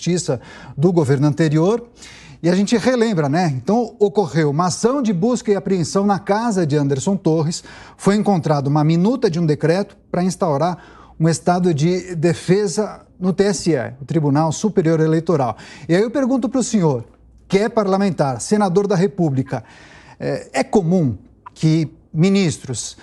Justiça do governo anterior. E a gente relembra, né? Então, ocorreu uma ação de busca e apreensão na casa de Anderson Torres. Foi encontrada uma minuta de um decreto para instaurar um estado de defesa no TSE, o Tribunal Superior Eleitoral. E aí eu pergunto para o senhor, que é parlamentar, senador da República, é comum que ministros,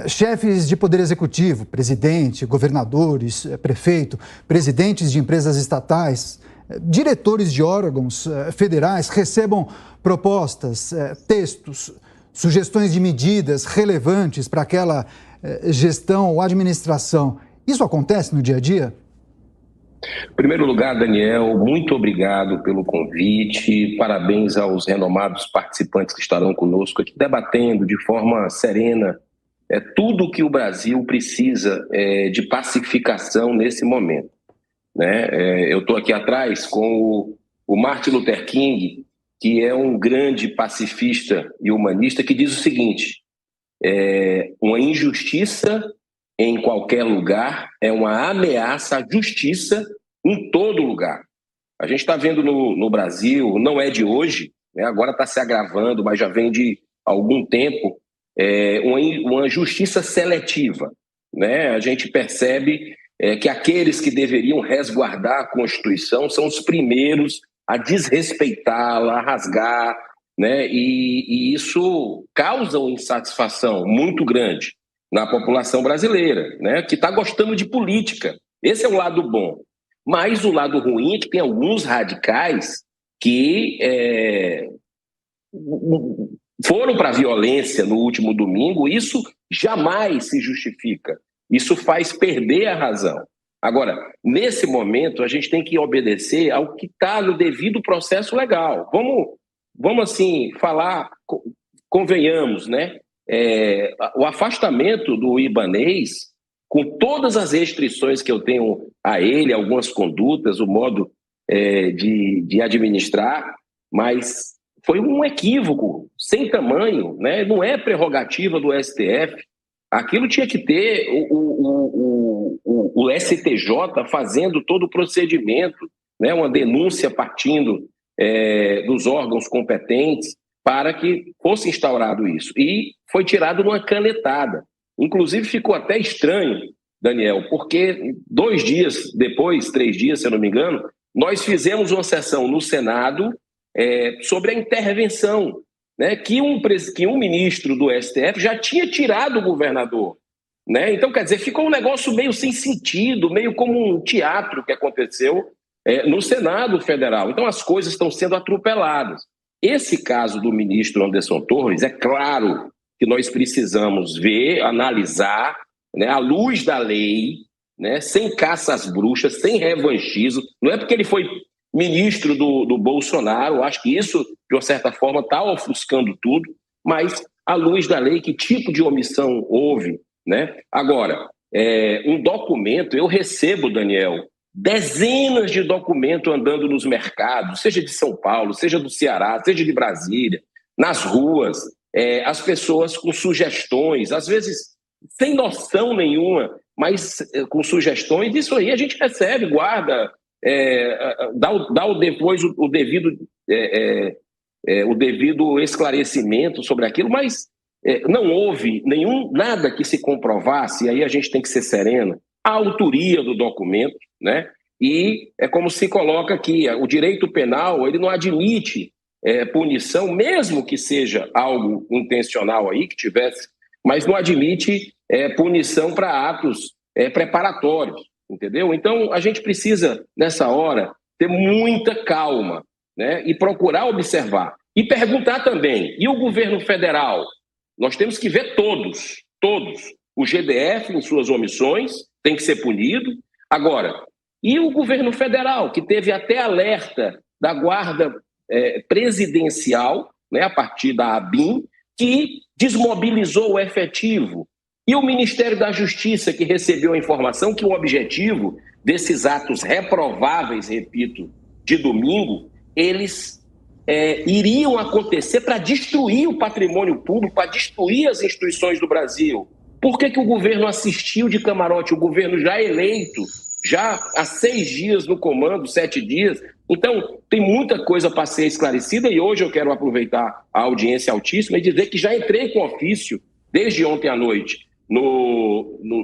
chefes de poder executivo, presidente, governadores, prefeito, presidentes de empresas estatais, diretores de órgãos federais recebam propostas, textos, sugestões de medidas relevantes para aquela gestão ou administração? Isso acontece no dia a dia? Em primeiro lugar, Daniel, muito obrigado pelo convite. Parabéns aos renomados participantes que estarão conosco aqui debatendo de forma serena tudo que o Brasil precisa de pacificação nesse momento. Eu estou aqui atrás com o Martin Luther King, que é um grande pacifista e humanista, que diz o seguinte: uma injustiça em qualquer lugar é uma ameaça à justiça em todo lugar. A gente está vendo no Brasil, não é de hoje, agora está se agravando, mas já vem de algum tempo, uma justiça seletiva. A gente percebe que aqueles que deveriam resguardar a Constituição são os primeiros a desrespeitá-la, a rasgar, e isso causa uma insatisfação muito grande na população brasileira, que está gostando de política. Esse é o lado bom. Mas o lado ruim é que tem alguns radicais que foram para a violência no último domingo. Isso jamais se justifica. Isso faz perder a razão. Agora, nesse momento, a gente tem que obedecer ao que está no devido processo legal. Vamos assim, falar, convenhamos, o afastamento do Ibanez, com todas as restrições que eu tenho a ele, algumas condutas, o modo de administrar, mas foi um equívoco sem tamanho, não é prerrogativa do STF. Aquilo tinha que ter o STJ fazendo todo o procedimento, uma denúncia partindo dos órgãos competentes para que fosse instaurado isso. E foi tirado numa canetada. Inclusive ficou até estranho, Daniel, porque 2 dias depois, 3 dias, se eu não me engano, nós fizemos uma sessão no Senado sobre a intervenção, que um ministro do STF já tinha tirado o governador. Então, quer dizer, ficou um negócio meio sem sentido, meio como um teatro que aconteceu no Senado Federal. Então, as coisas estão sendo atropeladas. Esse caso do ministro Anderson Torres, é claro que nós precisamos ver, analisar, à luz da lei, sem caça às bruxas, sem revanchismo. Não é porque ele foi ministro do Bolsonaro, acho que isso, de uma certa forma, está ofuscando tudo, mas à luz da lei, que tipo de omissão houve? Agora, um documento, eu recebo, Daniel, dezenas de documentos andando nos mercados, seja de São Paulo, seja do Ceará, seja de Brasília, nas ruas, as pessoas com sugestões, às vezes sem noção nenhuma, mas com sugestões. Isso aí a gente recebe, guarda, dá depois o devido esclarecimento sobre aquilo, mas não houve nada que se comprovasse, e aí a gente tem que ser sereno, a autoria do documento, e é como se coloca aqui, o direito penal, ele não admite punição, mesmo que seja algo intencional aí, que tivesse, mas não admite punição para atos preparatórios, entendeu? Então, a gente precisa, nessa hora, ter muita calma, e procurar observar. E perguntar também, e o governo federal? Nós temos que ver todos. O GDF, em suas omissões, tem que ser punido. Agora, e o governo federal, que teve até alerta da guarda presidencial, a partir da ABIN, que desmobilizou o efetivo. E o Ministério da Justiça, que recebeu a informação que o objetivo desses atos reprováveis, repito, de domingo, eles iriam acontecer para destruir o patrimônio público, para destruir as instituições do Brasil. Por que o governo assistiu de camarote? O governo já eleito, já há 6 dias no comando, 7 dias. Então, tem muita coisa para ser esclarecida e hoje eu quero aproveitar a audiência altíssima e dizer que já entrei com ofício desde ontem à noite,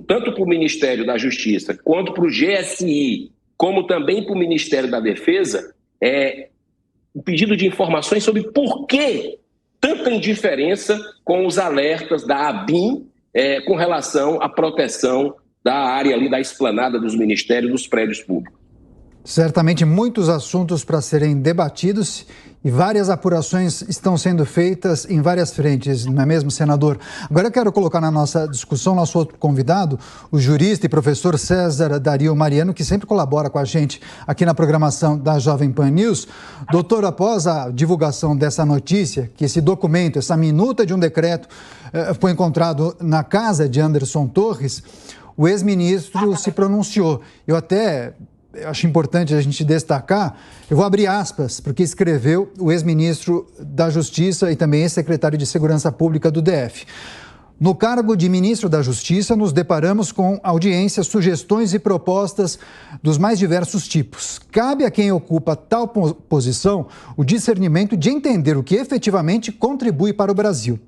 tanto para o Ministério da Justiça, quanto para o GSI, como também para o Ministério da Defesa, um pedido de informações sobre por que tanta indiferença com os alertas da ABIN com relação à proteção da área ali da esplanada dos ministérios, dos prédios públicos. Certamente muitos assuntos para serem debatidos e várias apurações estão sendo feitas em várias frentes, não é mesmo, senador? Agora eu quero colocar na nossa discussão nosso outro convidado, o jurista e professor César Dario Mariano, que sempre colabora com a gente aqui na programação da Jovem Pan News. Doutor, após a divulgação dessa notícia, que esse documento, essa minuta de um decreto foi encontrado na casa de Anderson Torres, o ex-ministro se pronunciou. Eu acho importante a gente destacar, eu vou abrir aspas, porque escreveu o ex-ministro da Justiça e também ex-secretário de Segurança Pública do DF. No cargo de ministro da Justiça, nos deparamos com audiências, sugestões e propostas dos mais diversos tipos. Cabe a quem ocupa tal posição o discernimento de entender o que efetivamente contribui para o Brasil.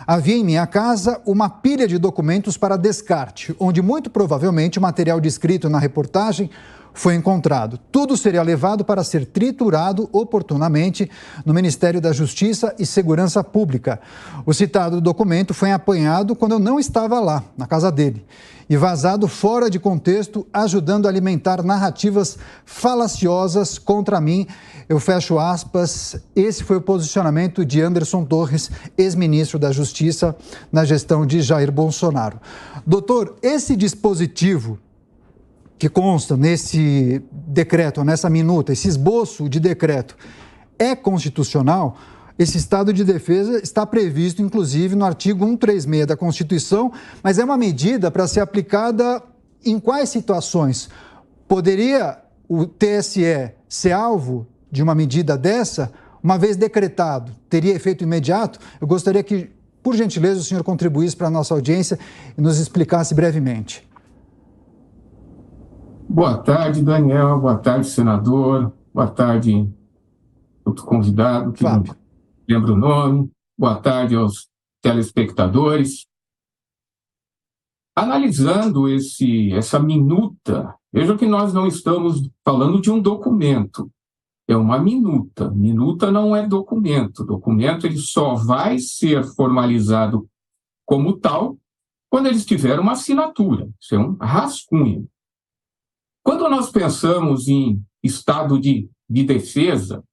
Havia em minha casa uma pilha de documentos para descarte, onde muito provavelmente o material descrito na reportagem foi encontrado. Tudo seria levado para ser triturado oportunamente no Ministério da Justiça e Segurança Pública. O citado documento foi apanhado quando eu não estava lá, na casa dele, e vazado fora de contexto, ajudando a alimentar narrativas falaciosas contra mim. Eu fecho aspas. Esse foi o posicionamento de Anderson Torres, ex-ministro da Justiça, na gestão de Jair Bolsonaro. Doutor, esse dispositivo que consta nesse decreto, nessa minuta, esse esboço de decreto, é constitucional? Esse estado de defesa está previsto, inclusive, no artigo 136 da Constituição, mas é uma medida para ser aplicada em quais situações? Poderia o TSE ser alvo de uma medida dessa? Uma vez decretado, teria efeito imediato? Eu gostaria que, por gentileza, o senhor contribuísse para a nossa audiência e nos explicasse brevemente. Boa tarde, Daniel. Boa tarde, senador. Boa tarde, outro convidado, que não lembro o nome. Boa tarde aos telespectadores. Analisando essa minuta, veja que nós não estamos falando de um documento, é uma minuta. Minuta não é documento. Documento ele só vai ser formalizado como tal quando eles tiverem uma assinatura. Isso é um rascunho. Quando nós pensamos em estado de defesa,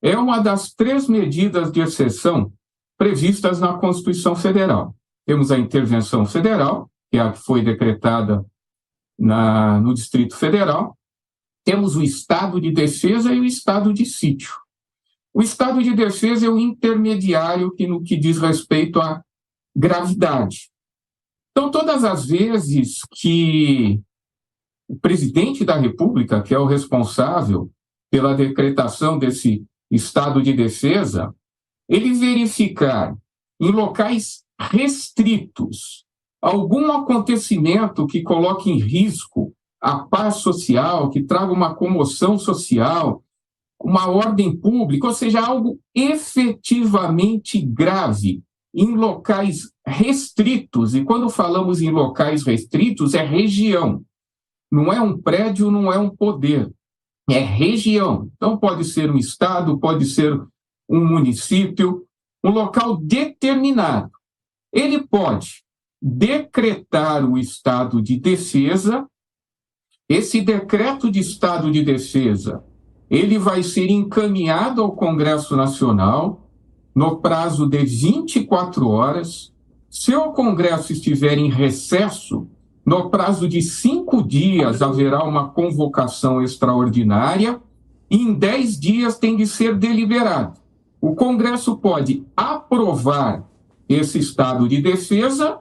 é uma das 3 medidas de exceção previstas na Constituição Federal. Temos a intervenção federal, que é a que foi decretada no Distrito Federal. Temos o estado de defesa e o estado de sítio. O estado de defesa é o intermediário no que diz respeito à gravidade. Então, todas as vezes que o presidente da República, que é o responsável pela decretação desse estado de defesa, ele verificar em locais restritos algum acontecimento que coloque em risco a paz social, que traga uma comoção social, uma ordem pública, ou seja, algo efetivamente grave em locais restritos. E quando falamos em locais restritos, é região. Não é um prédio, não é um poder, é região. Então, pode ser um estado, pode ser um município, um local determinado. Ele pode decretar o estado de defesa. Esse decreto de estado de defesa, ele vai ser encaminhado ao Congresso Nacional no prazo de 24 horas. Se o Congresso estiver em recesso, no prazo de 5 dias haverá uma convocação extraordinária e em 10 dias tem de ser deliberado. O Congresso pode aprovar esse estado de defesa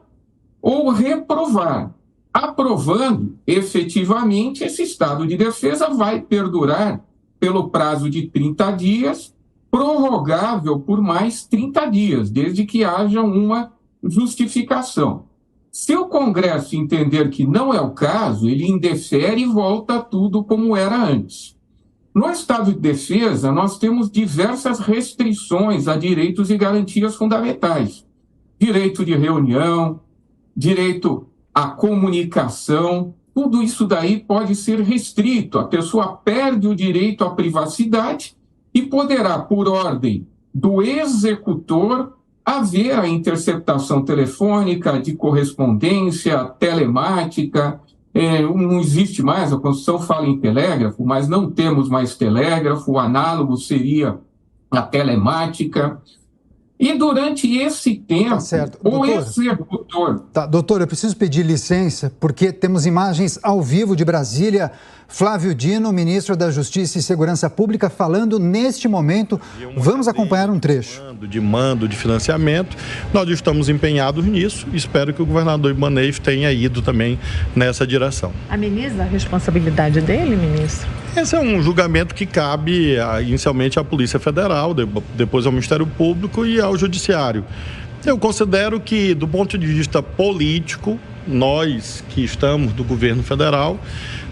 ou reprovar. Aprovando, efetivamente, esse estado de defesa vai perdurar pelo prazo de 30 dias, prorrogável por mais 30 dias, desde que haja uma justificação. Se o Congresso entender que não é o caso, ele indefere e volta tudo como era antes. No estado de defesa, nós temos diversas restrições a direitos e garantias fundamentais. Direito de reunião, direito à comunicação, tudo isso daí pode ser restrito. A pessoa perde o direito à privacidade e poderá, por ordem do executor, haver a interceptação telefônica, de correspondência, telemática. Não existe mais, a Constituição fala em telégrafo, mas não temos mais telégrafo, o análogo seria a telemática. E durante esse tempo, o executor... Doutor, eu preciso pedir licença, porque temos imagens ao vivo de Brasília. Flávio Dino, ministro da Justiça e Segurança Pública, falando neste momento. Vamos acompanhar um trecho. De mando, de financiamento, nós estamos empenhados nisso. Espero que o governador Ibanez tenha ido também nessa direção. Ameniza a responsabilidade dele, ministro? Esse é um julgamento que cabe inicialmente à Polícia Federal, depois ao Ministério Público e ao Judiciário. Eu considero que, do ponto de vista político, nós que estamos do governo federal,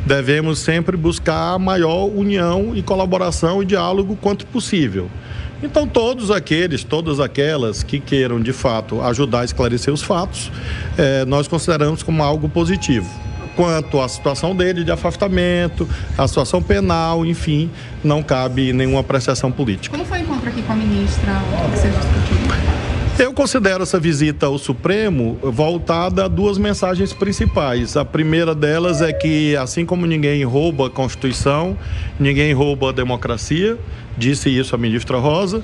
devemos sempre buscar a maior união e colaboração e diálogo quanto possível. Então, todas aquelas que queiram, de fato, ajudar a esclarecer os fatos, nós consideramos como algo positivo. Quanto à situação dele de afastamento, a situação penal, enfim, não cabe nenhuma apreciação política. Como foi o encontro aqui com a ministra? O que vocês discutiram? Eu considero essa visita ao Supremo voltada a duas mensagens principais. A primeira delas é que, assim como ninguém rouba a Constituição, ninguém rouba a democracia, disse isso a ministra Rosa,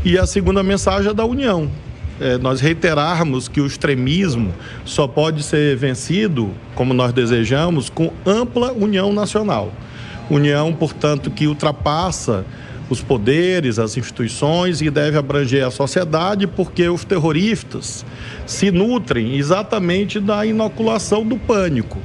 e a segunda mensagem é da união. Nós reiterarmos que o extremismo só pode ser vencido, como nós desejamos, com ampla união nacional. União, portanto, que ultrapassa os poderes, as instituições e deve abranger a sociedade, porque os terroristas se nutrem exatamente da inoculação do pânico.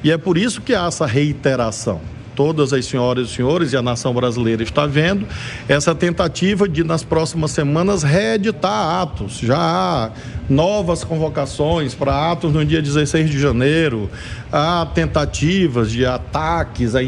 E é por isso que há essa reiteração. Todas as senhoras e senhores e a nação brasileira está vendo essa tentativa de, nas próximas semanas, reeditar atos. Já há novas convocações para atos no dia 16 de janeiro, há tentativas de ataques a